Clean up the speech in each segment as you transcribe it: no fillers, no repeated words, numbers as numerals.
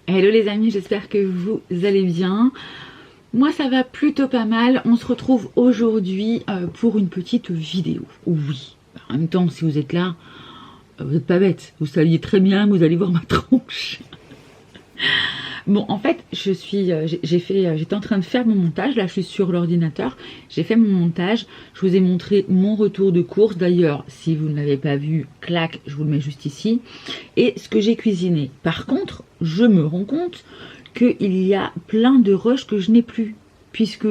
Hello les amis, j'espère que vous allez bien. Moi ça va plutôt pas mal. On se retrouve aujourd'hui pour une petite vidéo. Oui, en même temps si vous êtes là, vous n'êtes pas bête. Vous saviez très bien que vous allez voir ma tronche. Bon, en fait, j'étais en train de faire mon montage. Là, je suis sur l'ordinateur. J'ai fait mon montage. Je vous ai montré mon retour de course. D'ailleurs, si vous ne l'avez pas vu, clac, je vous le mets juste ici. Et ce que j'ai cuisiné. Par contre, je me rends compte qu'il y a plein de rushs que je n'ai plus. Puisque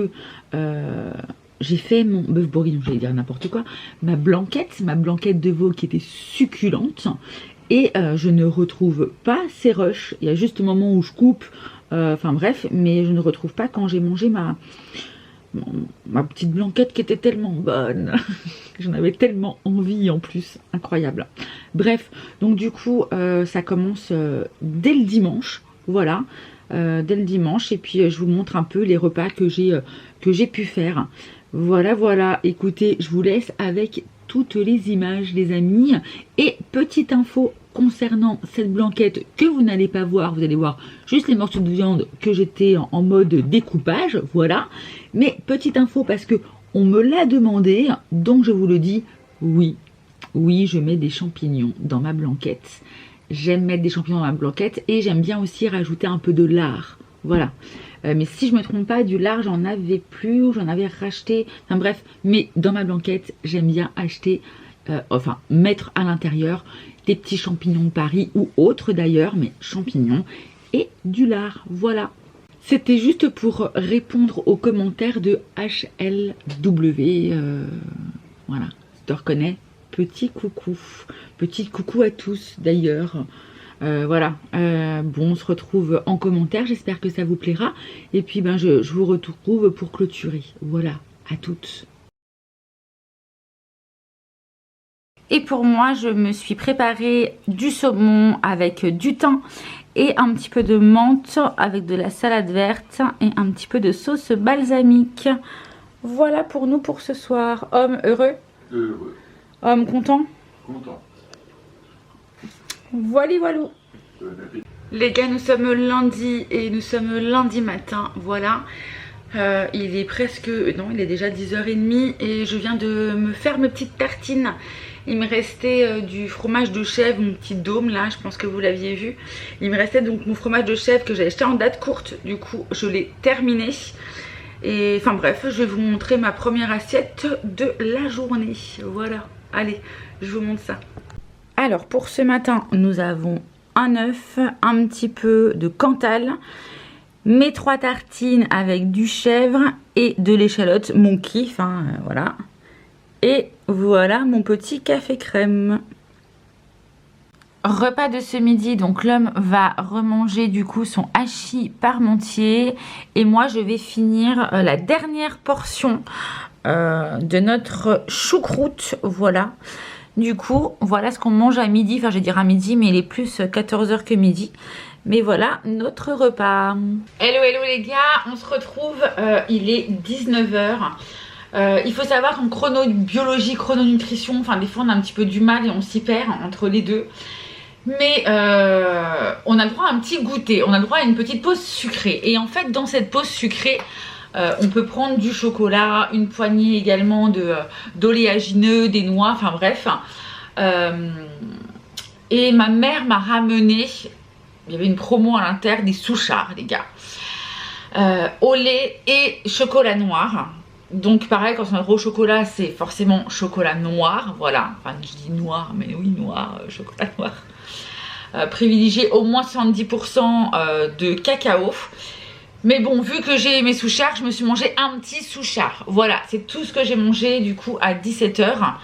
j'ai fait mon bœuf bourguignon, j'allais dire n'importe quoi. Ma blanquette de veau qui était succulente. Et je ne retrouve pas ces rushs. Il y a juste au moment où je coupe, enfin bref, mais je ne retrouve pas quand j'ai mangé ma petite blanquette qui était tellement bonne. J'en avais tellement envie en plus, incroyable. Bref, donc du coup, ça commence dès le dimanche, voilà, dès le dimanche. Et puis je vous montre un peu les repas que j'ai pu faire. Voilà, voilà, écoutez, je vous laisse avec toutes les images les amis. Et petite info concernant cette blanquette que vous n'allez pas voir, vous allez voir juste les morceaux de viande que j'étais en mode découpage, voilà. Mais petite info parce que on me l'a demandé, donc je vous le dis, oui, je mets des champignons dans ma blanquette. J'aime mettre des champignons dans ma blanquette et j'aime bien aussi rajouter un peu de lard, voilà. Mais si je me trompe pas, du lard j'en avais plus ou j'en avais racheté, enfin bref, mais dans ma blanquette j'aime bien acheter, mettre à l'intérieur des petits champignons de Paris ou autres d'ailleurs, mais champignons et du lard, voilà. C'était juste pour répondre aux commentaires de HLW, voilà, tu te reconnais, petit coucou à tous d'ailleurs. Voilà, bon, on se retrouve en commentaire, j'espère que ça vous plaira. Et puis ben, je vous retrouve pour clôturer. Voilà, à toutes. Et pour moi, je me suis préparé du saumon avec du thym et un petit peu de menthe avec de la salade verte et un petit peu de sauce balsamique. Voilà pour nous pour ce soir. Homme heureux? Heureux. Homme content? Content. Voilà, voilà. Les gars, nous sommes lundi et nous sommes lundi matin, voilà. Il est presque, non, il est déjà 10h30 et je viens de me faire mes petites tartines. Il me restait du fromage de chèvre, mon petit dôme là, je pense que vous l'aviez vu. Il me restait donc mon fromage de chèvre que j'ai acheté en date courte, du coup je l'ai terminé. Et enfin bref, je vais vous montrer ma première assiette de la journée, voilà. Allez, je vous montre ça. Alors pour ce matin, nous avons un œuf, un petit peu de Cantal, mes 3 tartines avec du chèvre et de l'échalote, mon kiff, hein, voilà. Et voilà mon petit café crème. Repas de ce midi, donc l'homme va remanger du coup son hachis parmentier et moi je vais finir la dernière portion de notre choucroute, voilà. Du coup, voilà ce qu'on mange à midi, enfin je vais dire à midi, mais il est plus 14h que midi. Mais voilà notre repas. Hello les gars, on se retrouve, il est 19h. Il faut savoir qu'en chronobiologie, chrononutrition, enfin des fois on a un petit peu du mal et on s'y perd entre les deux. Mais on a le droit à un petit goûter, on a le droit à une petite pause sucrée. Et en fait dans cette pause sucrée, on peut prendre du chocolat, une poignée également d'oléagineux, des noix, enfin bref. Et ma mère m'a ramené, il y avait une promo à l'intérieur, des souchards les gars. Au lait et chocolat noir. Donc pareil, quand on a le gros chocolat, c'est forcément chocolat noir, voilà. Enfin je dis noir, mais oui noir, chocolat noir. Privilégier au moins 70% de cacao. Mais bon, vu que j'ai mes souchards, je me suis mangé un petit souchard. Voilà, c'est tout ce que j'ai mangé du coup à 17h.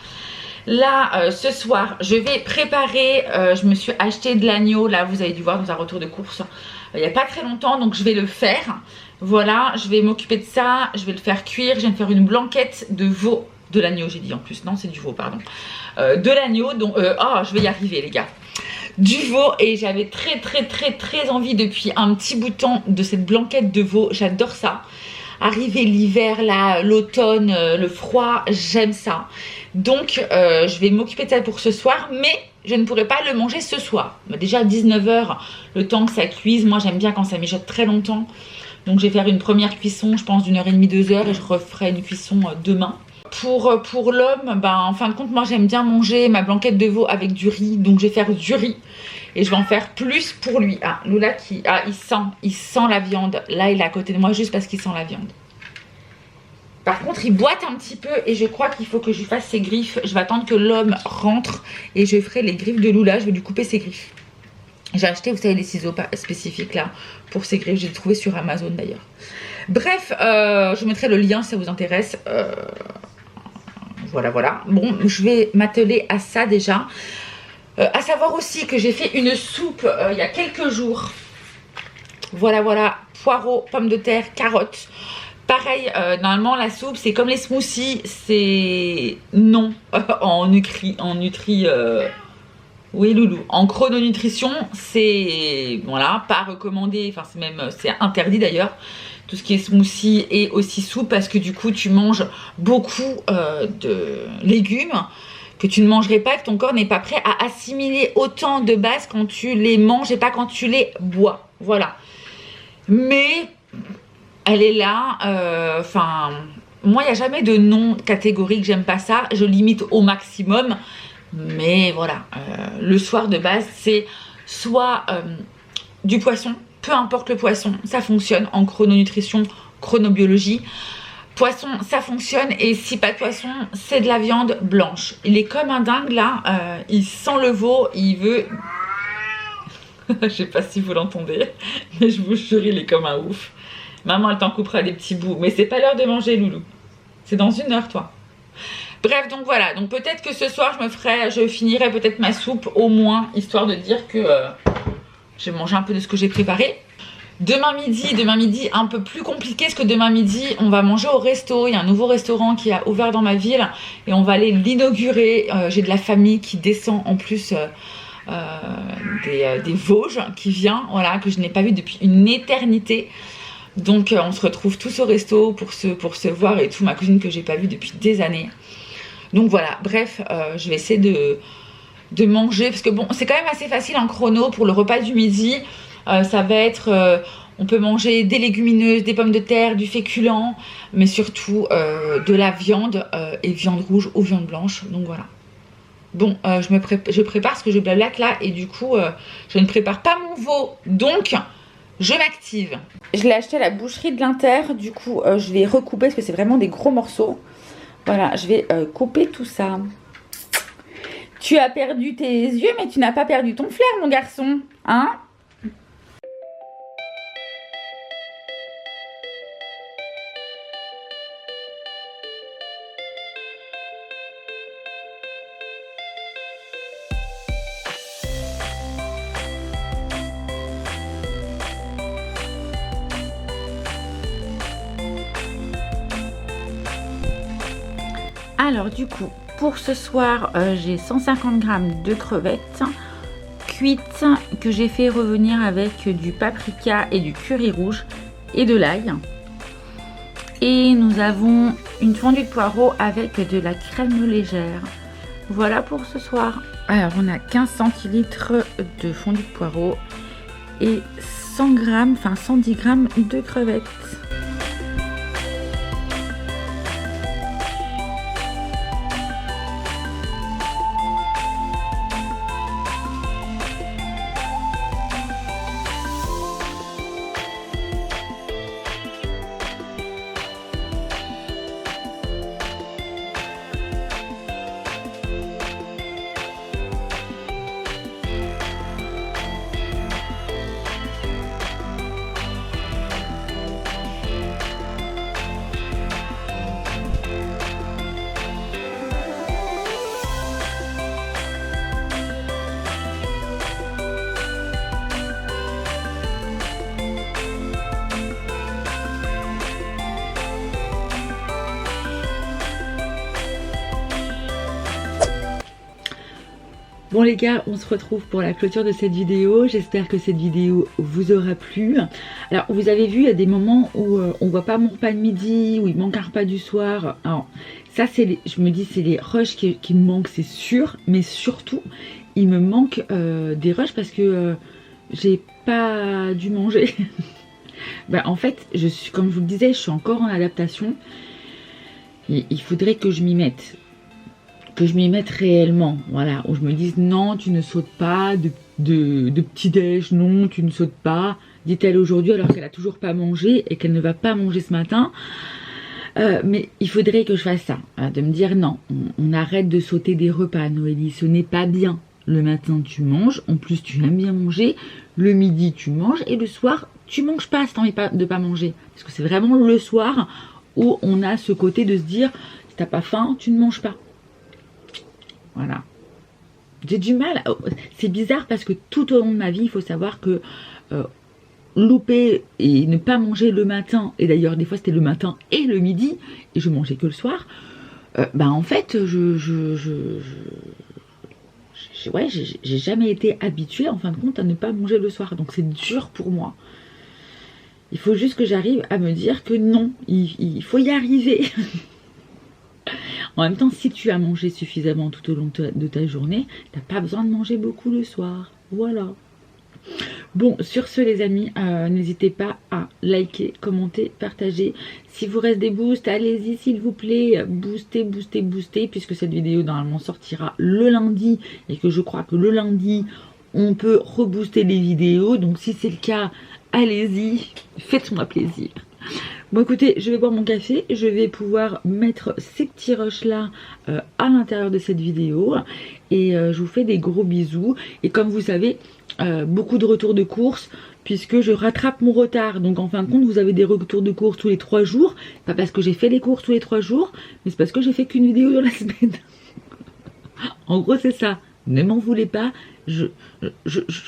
Là, ce soir, je vais préparer, je me suis acheté de l'agneau, là vous avez dû voir dans un retour de course, il n'y a pas très longtemps, donc je vais le faire. Voilà, je vais m'occuper de ça, je vais le faire cuire, je viens de faire une blanquette de veau, de l'agneau j'ai dit en plus, non c'est du veau pardon. De l'agneau, donc, je vais y arriver les gars. Du veau et j'avais très envie depuis un petit bout de temps de cette blanquette de veau, j'adore ça. Arriver l'hiver là, l'automne, le froid, j'aime ça. Donc je vais m'occuper de ça pour ce soir, mais je ne pourrai pas le manger ce soir. Mais déjà 19 h, le temps que ça cuise, moi j'aime bien quand ça mijote très longtemps. Donc je vais faire une première cuisson, je pense d'1h30, 2 h, et je referai une cuisson demain. Pour l'homme, ben, en fin de compte, moi j'aime bien manger ma blanquette de veau avec du riz. Donc je vais faire du riz et je vais en faire plus pour lui. Ah, Lula qui... Ah, il sent la viande. Là, il est à côté de moi juste parce qu'il sent la viande. Par contre, il boite un petit peu et je crois qu'il faut que je lui fasse ses griffes. Je vais attendre que l'homme rentre et je ferai les griffes de Lula. Je vais lui couper ses griffes. J'ai acheté, vous savez, les ciseaux spécifiques là pour ses griffes. J'ai trouvé sur Amazon d'ailleurs. Bref, je mettrai le lien si ça vous intéresse. Voilà. Bon, je vais m'atteler à ça déjà. À savoir aussi que j'ai fait une soupe il y a quelques jours. Voilà. Poireaux, pommes de terre, carottes. Pareil, normalement la soupe c'est comme les smoothies, c'est non oui loulou, en chrononutrition c'est voilà, pas recommandé, enfin c'est interdit d'ailleurs, tout ce qui est smoothie et aussi soupe, parce que du coup tu manges beaucoup de légumes que tu ne mangerais pas, que ton corps n'est pas prêt à assimiler autant de base quand tu les manges et pas quand tu les bois, voilà. Mais elle est là, moi il n'y a jamais de non catégorique, j'aime pas ça, je limite au maximum, mais voilà, le soir de base c'est soit du poisson, peu importe le poisson, ça fonctionne en chrononutrition, chronobiologie, poisson ça fonctionne, et si pas de poisson c'est de la viande blanche. Il est comme un dingue là, il sent le veau, il veut... Je sais pas si vous l'entendez, mais je vous jure il est comme un ouf. Maman, elle t'en coupera des petits bouts. Mais c'est pas l'heure de manger, loulou. C'est dans 1 heure, toi. Bref, donc voilà. Donc peut-être que ce soir, je finirai peut-être ma soupe au moins, histoire de dire que j'ai mangé un peu de ce que j'ai préparé. Demain midi, un peu plus compliqué, parce que demain midi, on va manger au resto. Il y a un nouveau restaurant qui a ouvert dans ma ville et on va aller l'inaugurer. J'ai de la famille qui descend en plus... des Vosges qui vient, voilà, que je n'ai pas vu depuis une éternité. Donc on se retrouve tous au resto pour se voir et tout, ma cousine que j'ai pas vue depuis des années. Donc voilà, bref, je vais essayer de manger, parce que bon, c'est quand même assez facile en chrono pour le repas du midi. Ça va être, on peut manger des légumineuses, des pommes de terre, du féculent, mais surtout de la viande et viande rouge ou viande blanche, donc voilà. Bon, je prépare ce que je blablate là, et du coup, je ne prépare pas mon veau, donc... je m'active. Je l'ai acheté à la boucherie de l'Inter. Du coup, je vais recouper parce que c'est vraiment des gros morceaux. Voilà, je vais couper tout ça. Tu as perdu tes yeux, mais tu n'as pas perdu ton flair, mon garçon. Hein? Alors du coup, pour ce soir, j'ai 150 g de crevettes cuites que j'ai fait revenir avec du paprika et du curry rouge et de l'ail. Et nous avons une fondue de poireaux avec de la crème légère. Voilà pour ce soir. Alors on a 15 centilitres de fondue de poireaux et 100 g, enfin 110 g de crevettes. Bon les gars, on se retrouve pour la clôture de cette vidéo. J'espère que cette vidéo vous aura plu. Alors vous avez vu, il y a des moments où on voit pas mon repas de midi, où il manque un repas du soir. Alors ça c'est, je me dis c'est les rushs qui me manquent, c'est sûr. Mais surtout, il me manque des rushs parce que j'ai pas dû manger. Ben, en fait, comme je vous le disais, je suis encore en adaptation. Et il faudrait que je m'y mette. Que je m'y mette réellement, voilà, où je me dise non, tu ne sautes pas de petit-déj, non, tu ne sautes pas, dit-elle aujourd'hui alors qu'elle a toujours pas mangé et qu'elle ne va pas manger ce matin. Mais il faudrait que je fasse ça, de me dire non, on arrête de sauter des repas, Noélie, ce n'est pas bien. Le matin tu manges, en plus tu aimes bien manger, le midi tu manges et le soir tu manges pas si t'as envie de pas manger. Parce que c'est vraiment le soir où on a ce côté de se dire si t'as pas faim, tu ne manges pas. Voilà. J'ai du mal, c'est bizarre parce que tout au long de ma vie, il faut savoir que louper et ne pas manger le matin, et d'ailleurs des fois c'était le matin et le midi, et je mangeais que le soir, bah en fait, ouais, j'ai jamais été habituée en fin de compte à ne pas manger le soir, donc c'est dur pour moi. Il faut juste que j'arrive à me dire que non, il faut y arriver. En même temps, si tu as mangé suffisamment tout au long de ta journée, t'as pas besoin de manger beaucoup le soir. Voilà. Bon, sur ce les amis, n'hésitez pas à liker, commenter, partager. Si vous reste des boosts, allez-y s'il vous plaît, boostez, boostez, boostez, puisque cette vidéo normalement sortira le lundi, et que je crois que le lundi, on peut rebooster les vidéos. Donc si c'est le cas, allez-y, faites-moi plaisir. Bon écoutez, je vais boire mon café, je vais pouvoir mettre ces petits rushs là à l'intérieur de cette vidéo et je vous fais des gros bisous. Et comme vous savez, beaucoup de retours de course puisque je rattrape mon retard. Donc en fin de compte, vous avez des retours de course tous les 3 jours. Pas parce que j'ai fait les courses tous les 3 jours, mais c'est parce que j'ai fait qu'une vidéo dans la semaine. En gros c'est ça, ne m'en voulez pas, je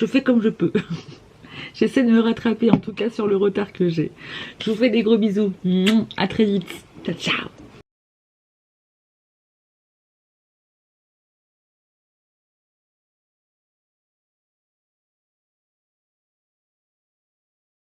fais comme je peux. J'essaie de me rattraper en tout cas sur le retard que j'ai. Je vous fais des gros bisous. À très vite. Ciao, ciao.